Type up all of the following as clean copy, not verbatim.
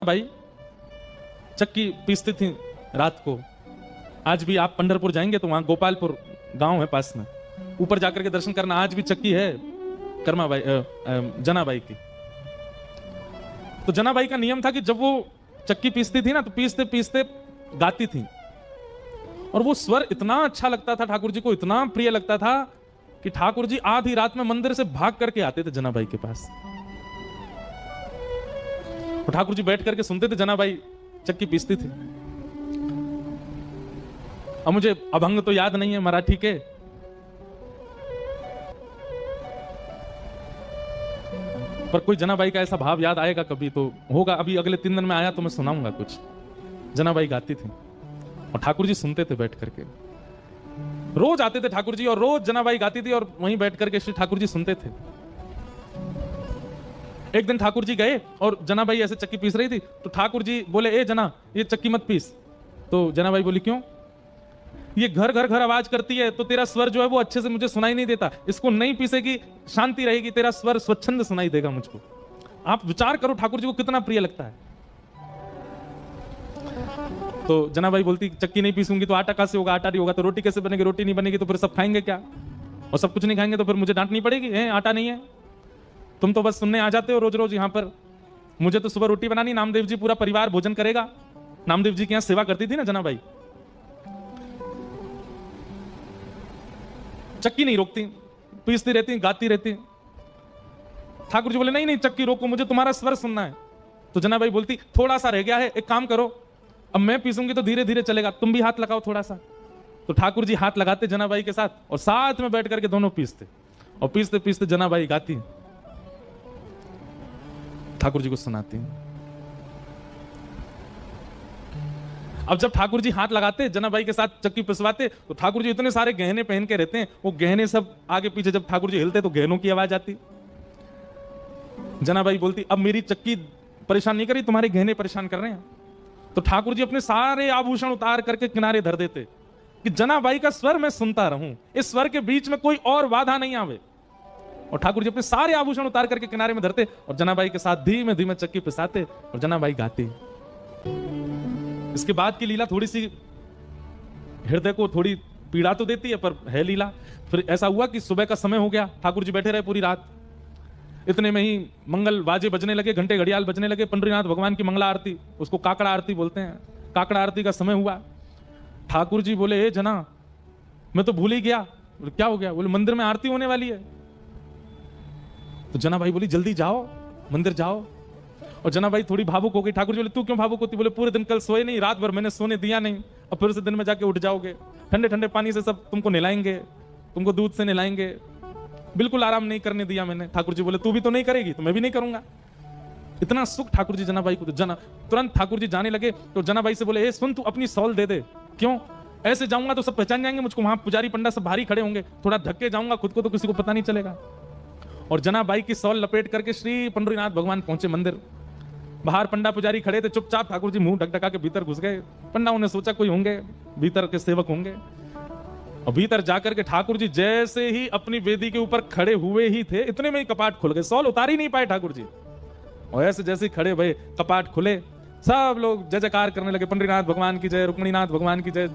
भाई चक्की पीसती थी रात को। आज भी आप पंढरपुर जाएंगे तो वहां गोपालपुर गांव है पास में, ऊपर जाकर के दर्शन करना। आज भी चक्की है कर्माबाई जनाबाई की। तो जनाबाई का नियम था कि जब वो चक्की पीसती थी ना तो पीसते पीसते गाती थी, और वो स्वर इतना अच्छा लगता था ठाकुर जी को, इतना प्रिय लगता था कि ठाकुर जी आधी रात में मंदिर से भाग करके आते थे जनाबाई के पास। तो ठाकुर जी बैठ करके सुनते थे, जनाबाई चक्की पीसती थी। अब मुझे अभंग तो याद नहीं है मराठी के, पर कोई जनाबाई का ऐसा भाव याद आएगा कभी तो होगा। अभी अगले 3 दिन में आया तो मैं सुनाऊंगा कुछ। जनाबाई गाती थी और ठाकुर जी सुनते थे बैठ करके। रोज आते थे ठाकुर जी और रोज जनाबाई गाती थी और वहीं बैठ करके श्री ठाकुर जी सुनते थे। एक दिन ठाकुर जी गए और जनाबाई ऐसे चक्की पीस रही थी, तो ठाकुर जी बोले, ए जना ये चक्की मत पीस। तो जनाबाई बोली, क्यों? ये घर घर घर आवाज करती है तो तेरा स्वर जो है वो अच्छे से मुझे सुनाई नहीं देता, इसको नहीं पीसेगी शांति रहेगी, तेरा स्वर स्वच्छंद सुनाई देगा मुझको। आप विचार करो ठाकुर जी को कितना प्रिय लगता है। तो जनाबाई बोलती, चक्की नहीं पीसूंगी तो आटा कैसे होगा, आटा नहीं होगा तो रोटी कैसे बनेगी, रोटी नहीं बनेगी तो फिर सब खाएंगे क्या, और सब कुछ नहीं खाएंगे तो फिर मुझे डांटनी पड़ेगी, आटा नहीं है। तुम तो बस सुनने आ जाते हो रोज रोज यहाँ पर, मुझे तो सुबह रोटी बनानी, नामदेव जी पूरा परिवार भोजन करेगा। नामदेव जी के यहाँ सेवा करती थी ना जनाबाई। चक्की नहीं रोकती, पीसती रहती, गाती रहती। ठाकुर जी बोले, नहीं नहीं चक्की रोको, मुझे तुम्हारा स्वर सुनना है। तो जनाबाई बोलती, थोड़ा सा रह गया है, एक काम करो, अब मैं पीसूंगी तो धीरे धीरे चलेगा, तुम भी हाथ लगाओ थोड़ा सा। तो ठाकुर जी हाथ लगाते जनाबाई के साथ और साथ में बैठ करके दोनों पीसते, और पीसते पीसते जनाबाई गाती, ठाकुर जी को सुनाती। अब जब ठाकुर जी हाथ लगाते जनाबाई के साथ चक्की पिसवाते, तो ठाकुर जी इतने सारे गहने पहन के रहते हैं, वो गहने सब आगे पीछे जब ठाकुर जी हिलते तो गहनों की आवाज आती। जनाबाई बोलती, अब मेरी चक्की परेशान नहीं करी, तुम्हारे गहने परेशान कर रहे हैं। तो ठाकुर जी अपने सारे आभूषण उतार करके किनारे धर देते कि जनाबाई का स्वर मैं सुनता रहूं, इस स्वर के बीच में कोई और बाधा नहीं आवे। और ठाकुर जी अपने सारे आभूषण उतार करके किनारे में धरते और जनाबाई के साथ धीमे धीमे चक्की पिसाते और जनाबाई गाती। इसके बाद की लीला थोड़ी सी हृदय को थोड़ी पीड़ा तो देती है, पर है लीला। फिर ऐसा हुआ कि सुबह का समय हो गया, ठाकुर जी बैठे रहे पूरी रात। इतने में ही मंगल बाजे बजने लगे, घंटे घड़ियाल बजने लगे। पंडरीनाथ भगवान की मंगला आरती, उसको काकड़ा आरती बोलते हैं, काकड़ा आरती का समय हुआ। ठाकुर जी बोले, ए जना मैं तो भूल ही गया। क्या हो गया? बोले, मंदिर में आरती होने वाली है। तो जनाबाई बोली, जल्दी जाओ मंदिर जाओ। और जनाबाई थोड़ी भावुक हो गई। ठाकुर जी बोले, तू क्यों भावुक होती? बोले, पूरे दिन कल सोए नहीं, रात भर मैंने सोने दिया नहीं, अब फिर से दिन में जाके उठ जाओगे, ठंडे ठंडे पानी से सब तुमको नहलाएंगे, तुमको दूध से नहलाएंगे, बिल्कुल आराम नहीं करने दिया मैंने। ठाकुर जी बोले, तू भी तो नहीं करेगी तो मैं भी नहीं करूंगा। इतना सुख ठाकुर जी जनाबाई को। तो तुरंत ठाकुर जी जाने लगे तो जनाबाई से बोले, ए सुन, तू अपनी सॉल दे दे। क्यों? ऐसे जाऊंगा तो सब पहचान जाएंगे मुझको, वहां पुजारी पंडा सब भारी खड़े होंगे, थोड़ा धक्के जाऊंगा खुद को तो किसी को पता नहीं चलेगा। और जनाबाई की सॉल लपेट करके श्री पंडरीनाथ भगवान पहुंचे मंदिर। बाहर पंडा पुजारी खड़े थे, चुपचाप ठाकुर जी मुंह ढकढका के भीतर घुस गए। पंडाओं ने सोचा कोई होंगे, भीतर के सेवक होंगे। और भीतर जाकर के ठाकुर जी जैसे ही अपनी वेदी के ऊपर खड़े हुए ही थे, इतने में ही कपाट खुल गए। सॉल उतार ही नहीं पाए ठाकुर जी, और ऐसे जैसे खड़े भये कपाट खुले, सब लोग जय जयकार करने लगे, पंडरीनाथ भगवान की जय, रुक्मिणीनाथ भगवान की जय।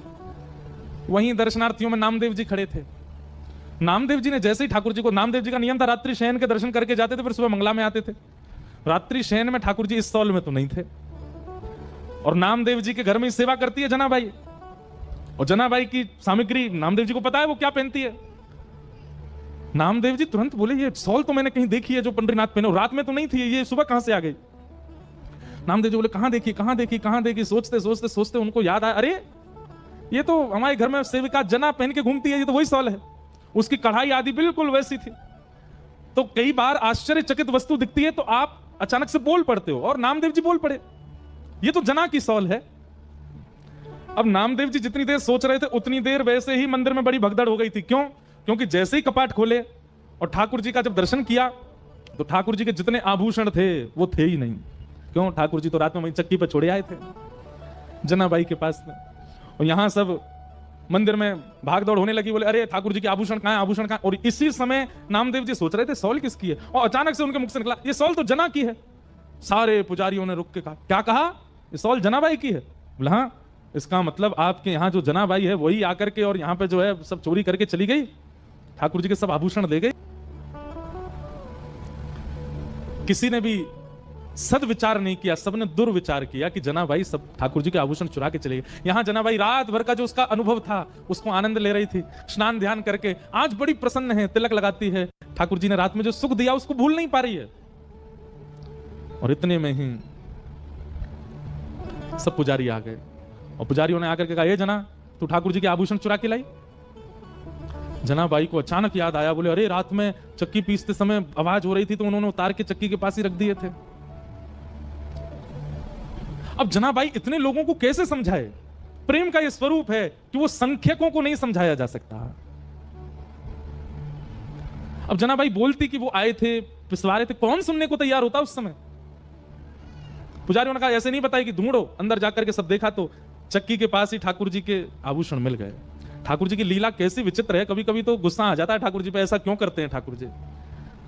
वहीं दर्शनार्थियों में नामदेव जी खड़े थे। नामदेव जी ने जैसे ही ठाकुर जी को, नामदेव जी का नियम था रात्रि शयन के दर्शन करके जाते थे, फिर सुबह मंगला में आते थे। रात्रि शयन में ठाकुर जी इस सॉल में तो नहीं थे, और नामदेव जी के घर में ही सेवा करती है जनाबाई। और जनाबाई की सामग्री नामदेव जी को पता है वो क्या पहनती है। नामदेव जी तुरंत बोले, ये सॉल तो मैंने कहीं देखी है जो पंडरीनाथ पहने, रात में तो नहीं थी, ये सुबह कहां से आ गई? नामदेव जी बोले, कहां देखी कहां देखी कहां देखी? सोचते सोचते सोचते उनको याद आया, अरे ये तो हमारे घर में सेविका जना पहन के घूमती है, ये तो वही सॉल है। उसकी कढ़ाई आदि बिल्कुल वैसी थी। तो कई बार आश्चर्यचकित वस्तु दिखती है तो आप अचानक से बोल पड़ते हो, और नामदेव जी बोल पड़े, ये तो जना की सॉल है। अब नामदेव जी जितनी देर सोच रहे थे उतनी देर वैसे ही मंदिर में बड़ी भगदड़ हो गई थी। क्यों? क्योंकि जैसे ही कपाट खोले और ठाकुर जी का जब दर्शन किया तो ठाकुर जी के जितने आभूषण थे वो थे ही नहीं। क्यों? ठाकुर जी तो रात में वहीं चक्की पर छोड़े आए थे जनाबाई के पास में, और यहां सब मंदिर में भागदौड़ होने लगी। बोले, अरे ठाकुर जी के आभूषण कहां है, आभूषण कहां? और इसी समय नामदेव जी सोच रहे थे सॉल किसकी है, और अचानक से उनके मुख से निकला, ये सॉल तो जना की है। सारे पुजारियों ने रुक के कहा, क्या कहा? ये सॉल जनाबाई की है? बोला हाँ। इसका मतलब आपके यहाँ जो जनाबाई है वही आकर के और यहाँ पे जो है सब चोरी करके चली गई, ठाकुर जी के सब आभूषण ले गई। किसी ने भी सदविचार नहीं किया, सबने दुर्विचार किया कि जनाबाई सब ठाकुर जी के आभूषण चुरा के चले गए। यहां जनाबाई रात भर का जो उसका अनुभव था उसको आनंद ले रही थी, स्नान ध्यान करके आज बड़ी प्रसन्न है, तिलक लगाती है। ठाकुर जी ने रात में जो सुख दिया उसको भूल नहीं पा रही है। और इतने में ही सब पुजारी आ गए और पुजारियों ने आकर के कहा, ये जना तू ठाकुर जी के आभूषण चुरा के लाई? जनाबाई को अचानक याद आया, बोले अरे रात में चक्की पीसते समय आवाज हो रही थी तो उन्होंने उतार के चक्की के पास ही रख दिए थे। अब जनाबाई इतने लोगों को कैसे समझाए? प्रेम का यह स्वरूप है कि वो संख्यकों को नहीं समझाया जा सकता। अब जनाबाई बोलती कि वो आए थे, पिसवा रहे थे, कौन सुनने को तैयार होता उस समय? पुजारियों ने कहा ऐसे नहीं बताई कि ढूंढो। अंदर जाकर के सब देखा तो चक्की के पास ही ठाकुर जी के आभूषण मिल गए। ठाकुर जी की लीला कैसी विचित्र है, कभी कभी तो गुस्सा आ जाता है ठाकुर जी पे, ऐसा क्यों करते हैं ठाकुर जी?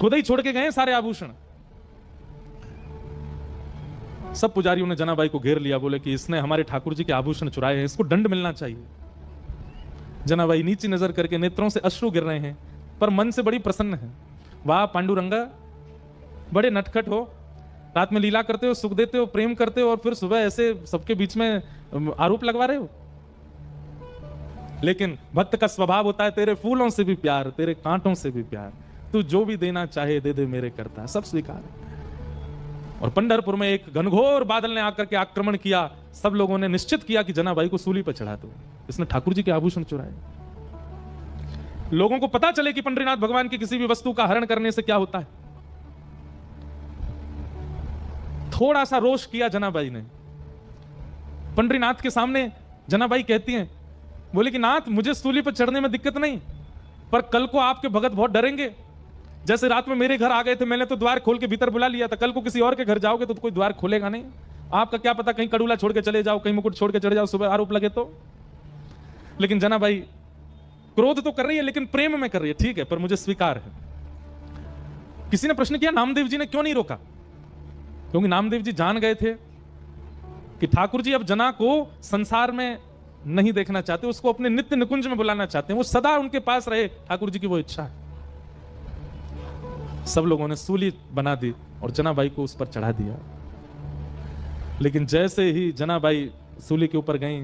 खुद ही छोड़ के गए सारे आभूषण। सब पुजारियों ने जनाबाई को घेर लिया, बोले कि इसने हमारे ठाकुर जी के आभूषण चुराए हैं, इसको दंड मिलना चाहिए। जनाबाई नीची नजर करके नेत्रों से अश्रु गिर रहे हैं पर मन से बड़ी प्रसन्न है। वाह पांडुरंगा, बड़े नटखट हो, रात में लीला करते हो, सुख देते हो, प्रेम करते हो और फिर सुबह ऐसे सबके बीच में आरोप लगवा रहे हो। लेकिन भक्त का स्वभाव होता है तेरे फूलों से भी प्यार, तेरे कांटों से भी प्यार, तू जो भी देना चाहे दे दे मेरे करता, सब स्वीकार। और पंढरपुर में एक घनघोर बादल ने आकर के आक्रमण किया। सब लोगों ने निश्चित किया कि जनाबाई को सूली पर चढ़ा दो, इसने ठाकुर जी के आभूषण चुराए। लोगों को पता चले कि पंडरीनाथ भगवान की किसी भी वस्तु का हरण करने से क्या होता है। थोड़ा सा रोष किया जनाबाई ने। पंडरीनाथ के सामने जनाबाई कहती हैं, बोले कि नाथ मुझे सूली पर चढ़ने में दिक्कत नहीं, पर कल को आपके भगत बहुत डरेंगे। जैसे रात में मेरे घर आ गए थे, मैंने तो द्वार खोल के भीतर बुला लिया था, कल को किसी और के घर जाओगे तो कोई द्वार खोलेगा नहीं। आपका क्या पता कहीं कड़ूला छोड़ के चले जाओ, कहीं मुकुट छोड़ के चले जाओ, सुबह आरोप लगे तो। लेकिन जनाबाई क्रोध तो कर रही है लेकिन प्रेम में कर रही है, ठीक है पर मुझे स्वीकार है। किसी ने प्रश्न किया नामदेव जी ने क्यों नहीं रोका? क्योंकि नामदेव जी जान गए थे कि ठाकुर जी अब जना को संसार में नहीं देखना चाहते, उसको अपने नित्य निकुंज में बुलाना चाहते हैं, वो सदा उनके पास रहे, ठाकुर जी की वो इच्छा है। सब लोगों ने सूली बना दी और जनाबाई को उस पर चढ़ा दिया। लेकिन जैसे ही जनाबाई सूली के ऊपर गई,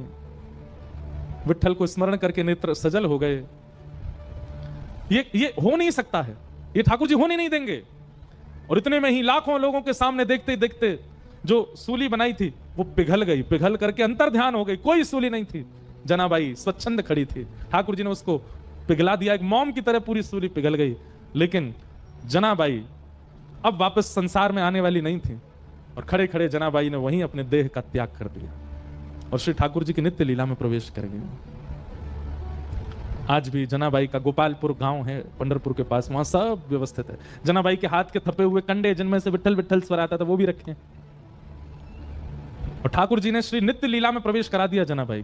विट्ठल को स्मरण करके नेत्र सजल हो गए। ये हो नहीं सकता है, ये ठाकुर जी होने नहीं देंगे। और इतने में ही लाखों लोगों के सामने देखते देखते जो सूली बनाई थी वो पिघल गई, पिघल करके अंतर ध्यान हो गई, कोई सूली नहीं थी। जनाबाई स्वच्छंद खड़ी थी, ठाकुर जी ने उसको पिघला दिया, एक मोम की तरह पूरी सूली पिघल गई। लेकिन जनाबाई अब वापस संसार में आने वाली नहीं थी और खड़े खड़े जनाबाई ने वहीं अपने देह का त्याग कर दिया और श्री ठाकुर जी की नित्य लीला में प्रवेश कर गई। आज भी जनाबाई का गोपालपुर गांव है पंढरपुर के पास, वहां सब व्यवस्थित है। जनाबाई के हाथ के थपे हुए कंडे जिनमें से विट्ठल विट्ठल स्वर आता था वो भी रखे हैं। और ठाकुर जी ने श्री नित्य लीला में प्रवेश करा दिया जनाबाई।